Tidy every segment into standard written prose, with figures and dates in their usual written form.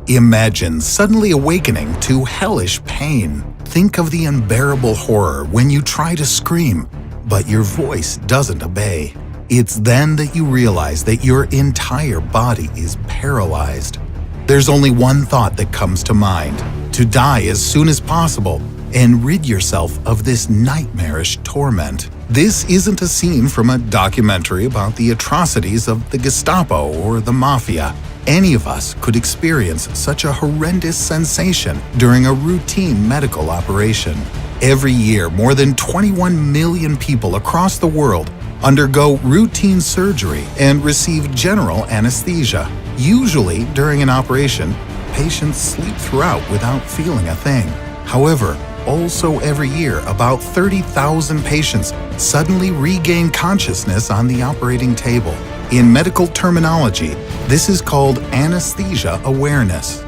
Imagine suddenly awakening to hellish pain. Think of the unbearable horror when you try to scream, but your voice doesn't obey. It's then that you realize that your entire body is paralyzed. There's only one thought that comes to mind: to die as soon as possible and rid yourself of this nightmarish torment. This isn't a scene from a documentary about the atrocities of the Gestapo or the Mafia. Any of us could experience such a horrendous sensation during a routine medical operation. Every year, more than 21 million people across the world undergo routine surgery and receive general anesthesia. Usually, during an operation, patients sleep throughout without feeling a thing. However, also every year, about 30,000 patients suddenly regain consciousness on the operating table. In medical terminology, this is called anesthesia awareness.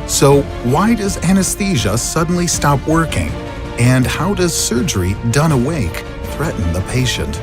So, why does anesthesia suddenly stop working? And how does surgery done awake threaten the patient?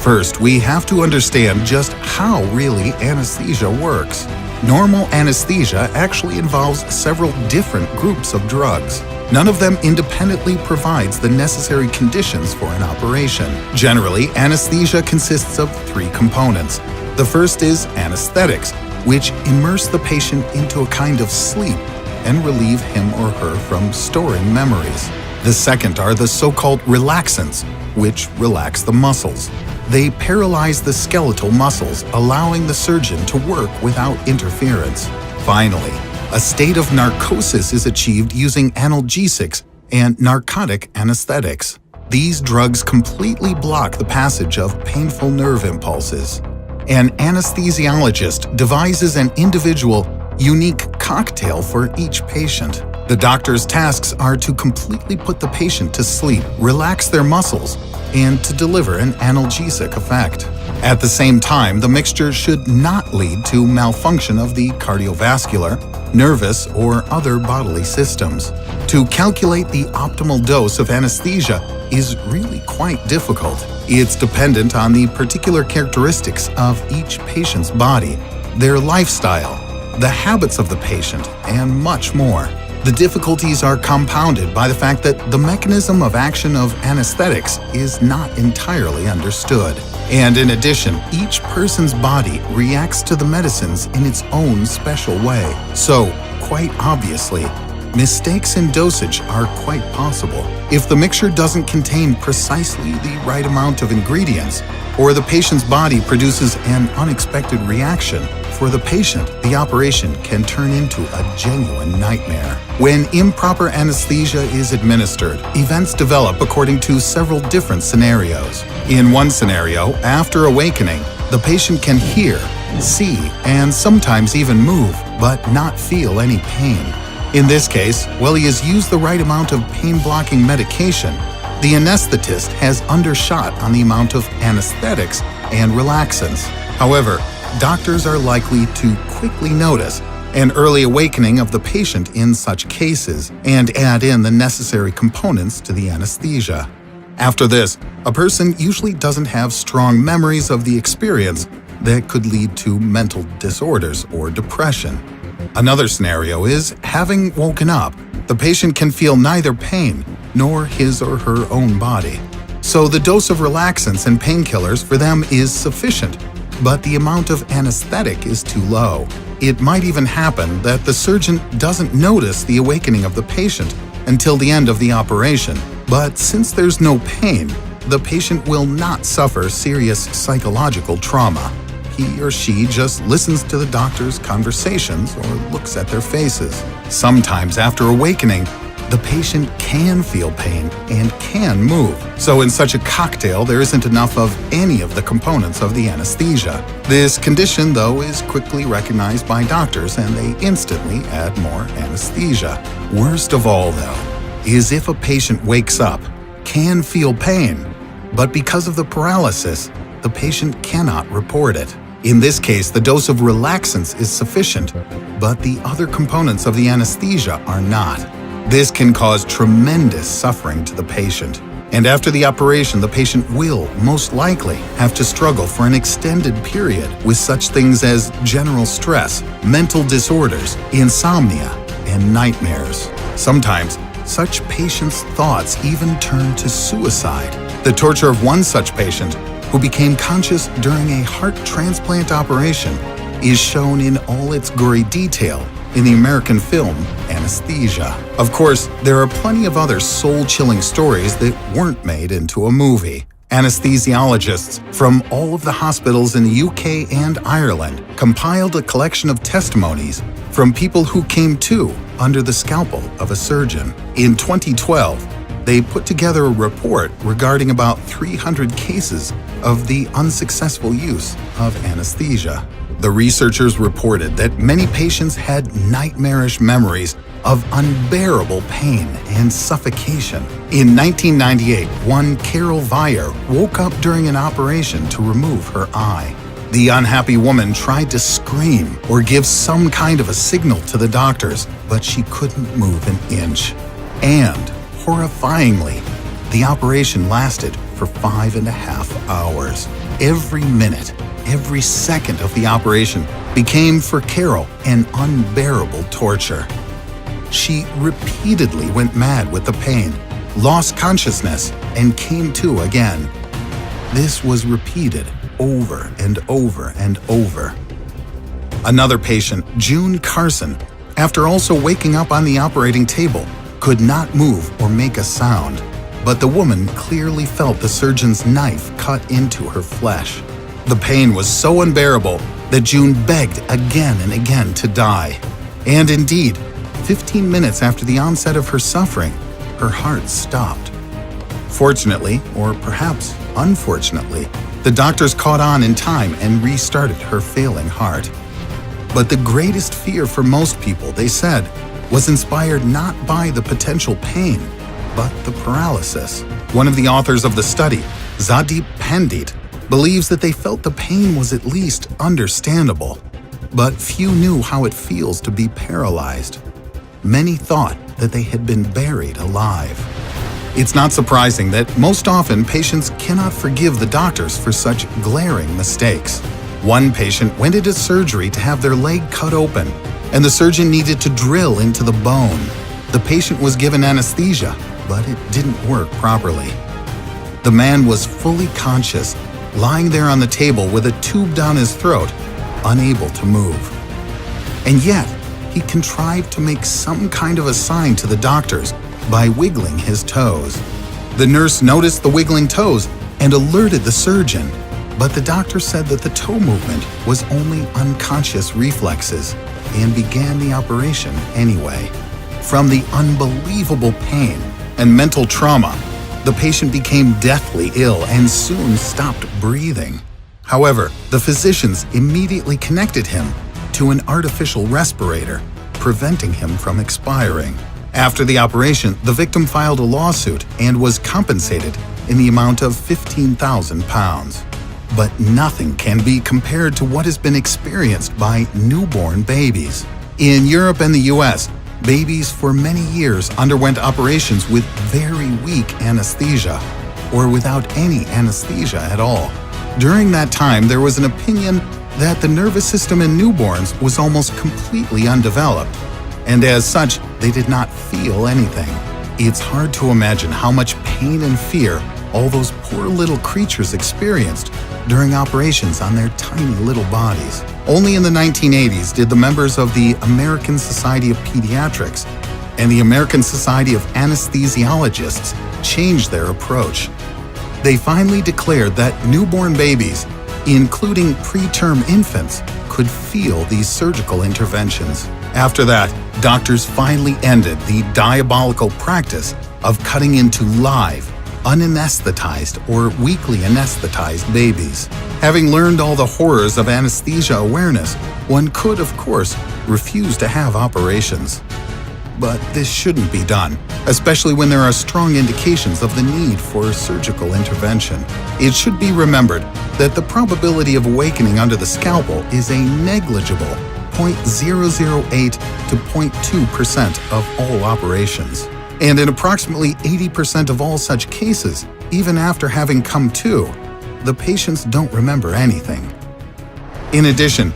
First, we have to understand just how really anesthesia works. Normal anesthesia actually involves several different groups of drugs. None of them independently provides the necessary conditions for an operation. Generally, anesthesia consists of three components. The first is anesthetics, which immerse the patient into a kind of sleep and relieve him or her from storing memories. The second are the so-called relaxants, which relax the muscles. They paralyze the skeletal muscles, allowing the surgeon to work without interference. Finally, a state of narcosis is achieved using analgesics and narcotic anesthetics. These drugs completely block the passage of painful nerve impulses. An anesthesiologist devises an individual, unique cocktail for each patient. The doctor's tasks are to completely put the patient to sleep, relax their muscles, and to deliver an analgesic effect. At the same time, the mixture should not lead to malfunction of the cardiovascular, nervous, or other bodily systems. To calculate the optimal dose of anesthesia is really quite difficult. It's dependent on the particular characteristics of each patient's body, their lifestyle, the habits of the patient, and much more. The difficulties are compounded by the fact that the mechanism of action of anesthetics is not entirely understood. And in addition, each person's body reacts to the medicines in its own special way. So, quite obviously, mistakes in dosage are quite possible. If the mixture doesn't contain precisely the right amount of ingredients, or the patient's body produces an unexpected reaction, for the patient, the operation can turn into a genuine nightmare. When improper anesthesia is administered, events develop according to several different scenarios. In one scenario, after awakening, the patient can hear, see, and sometimes even move, but not feel any pain. In this case, while he has used the right amount of pain-blocking medication, the anesthetist has undershot on the amount of anesthetics and relaxants. However, doctors are likely to quickly notice an early awakening of the patient in such cases and add in the necessary components to the anesthesia. After this, a person usually doesn't have strong memories of the experience that could lead to mental disorders or depression. Another scenario is, having woken up, the patient can feel neither pain nor his or her own body. So the dose of relaxants and painkillers for them is sufficient, but the amount of anesthetic is too low. It might even happen that the surgeon doesn't notice the awakening of the patient until the end of the operation. But since there's no pain, the patient will not suffer serious psychological trauma. He or she just listens to the doctor's conversations or looks at their faces. Sometimes after awakening, the patient can feel pain and can move. So in such a cocktail, there isn't enough of any of the components of the anesthesia. This condition, though, is quickly recognized by doctors and they instantly add more anesthesia. Worst of all, though, is if a patient wakes up, can feel pain, but because of the paralysis, the patient cannot report it. In this case, the dose of relaxants is sufficient, but the other components of the anesthesia are not. This can cause tremendous suffering to the patient. And after the operation, the patient will, most likely, have to struggle for an extended period with such things as general stress, mental disorders, insomnia, and nightmares. Sometimes, such patients' thoughts even turn to suicide. The torture of one such patient, who became conscious during a heart transplant operation, is shown in all its gory detail in the American film Anesthesia. Of course, there are plenty of other soul-chilling stories that weren't made into a movie. Anesthesiologists from all of the hospitals in the UK and Ireland compiled a collection of testimonies from people who came to under the scalpel of a surgeon. In 2012, they put together a report regarding about 300 cases of the unsuccessful use of anesthesia. The researchers reported that many patients had nightmarish memories of unbearable pain and suffocation. In 1998, one Carol Vire woke up during an operation to remove her eye. The unhappy woman tried to scream or give some kind of a signal to the doctors, but she couldn't move an inch. And, horrifyingly, the operation lasted for 5.5 hours. Every minute, every second of the operation became for Carol an unbearable torture. She repeatedly went mad with the pain, lost consciousness, and came to again. This was repeated over and over and over. Another patient, June Carson, after also waking up on the operating table, could not move or make a sound, but the woman clearly felt the surgeon's knife cut into her flesh. The pain was so unbearable that June begged again and again to die. And indeed, 15 minutes after the onset of her suffering, her heart stopped. Fortunately, or perhaps unfortunately, the doctors caught on in time and restarted her failing heart. But the greatest fear for most people, they said, was inspired not by the potential pain, but the paralysis. One of the authors of the study, Zadeep Pandit, believes that they felt the pain was at least understandable, but few knew how it feels to be paralyzed. Many thought that they had been buried alive. It's not surprising that most often patients cannot forgive the doctors for such glaring mistakes. One patient went into surgery to have their leg cut open, and the surgeon needed to drill into the bone. The patient was given anesthesia, but it didn't work properly. The man was fully conscious, lying there on the table with a tube down his throat, unable to move. And yet, he contrived to make some kind of a sign to the doctors by wiggling his toes. The nurse noticed the wiggling toes and alerted the surgeon, but the doctor said that the toe movement was only unconscious reflexes and began the operation anyway. From the unbelievable pain and mental trauma, the patient became deathly ill and soon stopped breathing. However, the physicians immediately connected him to an artificial respirator, preventing him from expiring. After the operation, the victim filed a lawsuit and was compensated in the amount of £15,000. But nothing can be compared to what has been experienced by newborn babies. In Europe and the US, babies for many years underwent operations with very weak anesthesia, or without any anesthesia at all. During that time, there was an opinion that the nervous system in newborns was almost completely undeveloped, and as such, they did not feel anything. It's hard to imagine how much pain and fear all those poor little creatures experienced during operations on their tiny little bodies. Only in the 1980s did the members of the American Society of Pediatrics and the American Society of Anesthesiologists change their approach. They finally declared that newborn babies, including preterm infants, could feel these surgical interventions. After that, doctors finally ended the diabolical practice of cutting into live, unanesthetized or weakly anesthetized babies. Having learned all the horrors of anesthesia awareness, one could, of course, refuse to have operations. But this shouldn't be done, especially when there are strong indications of the need for surgical intervention. It should be remembered that the probability of awakening under the scalpel is a negligible 0.008 to 0.2% of all operations. And in approximately 80% of all such cases, even after having come to, the patients don't remember anything. In addition,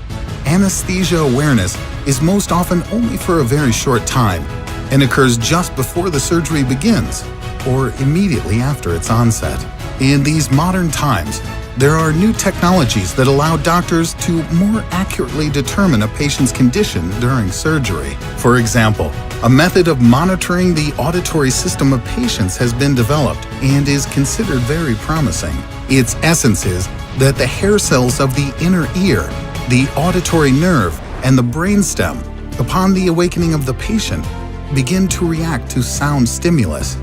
anesthesia awareness is most often only for a very short time and occurs just before the surgery begins or immediately after its onset. In these modern times, there are new technologies that allow doctors to more accurately determine a patient's condition during surgery. For example, a method of monitoring the auditory system of patients has been developed and is considered very promising. Its essence is that the hair cells of the inner ear, the auditory nerve, and the brainstem, upon the awakening of the patient, begin to react to sound stimulus.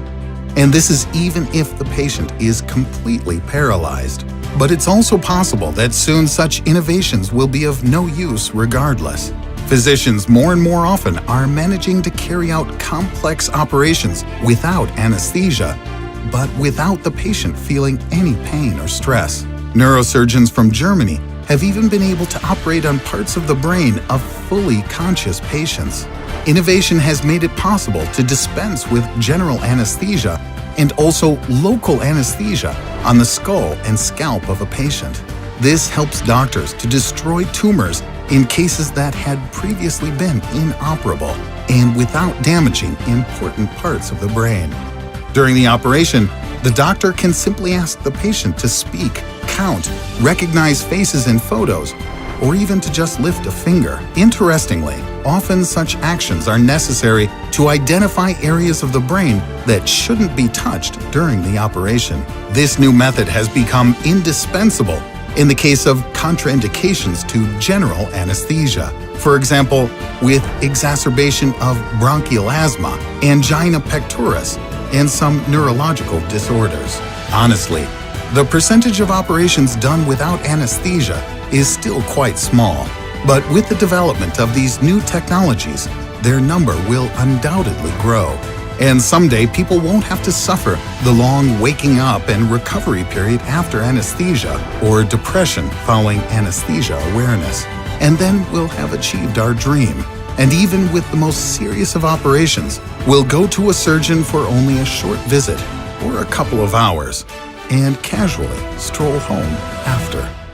And this is even if the patient is completely paralyzed. But it's also possible that soon such innovations will be of no use regardless. Physicians more and more often are managing to carry out complex operations without anesthesia, but without the patient feeling any pain or stress. Neurosurgeons from Germany have even been able to operate on parts of the brain of fully conscious patients. Innovation has made it possible to dispense with general anesthesia and also local anesthesia on the skull and scalp of a patient. This helps doctors to destroy tumors in cases that had previously been inoperable and without damaging important parts of the brain. During the operation, the doctor can simply ask the patient to speak, count, recognize faces in photos, or even to just lift a finger. Interestingly, often such actions are necessary to identify areas of the brain that shouldn't be touched during the operation. This new method has become indispensable in the case of contraindications to general anesthesia. For example, with exacerbation of bronchial asthma, angina pectoris, and some neurological disorders. Honestly, the percentage of operations done without anesthesia is still quite small, but with the development of these new technologies, their number will undoubtedly grow. And someday people won't have to suffer the long waking up and recovery period after anesthesia or depression following anesthesia awareness. And then we'll have achieved our dream. And even with the most serious of operations, we'll go to a surgeon for only a short visit or a couple of hours and casually stroll home after.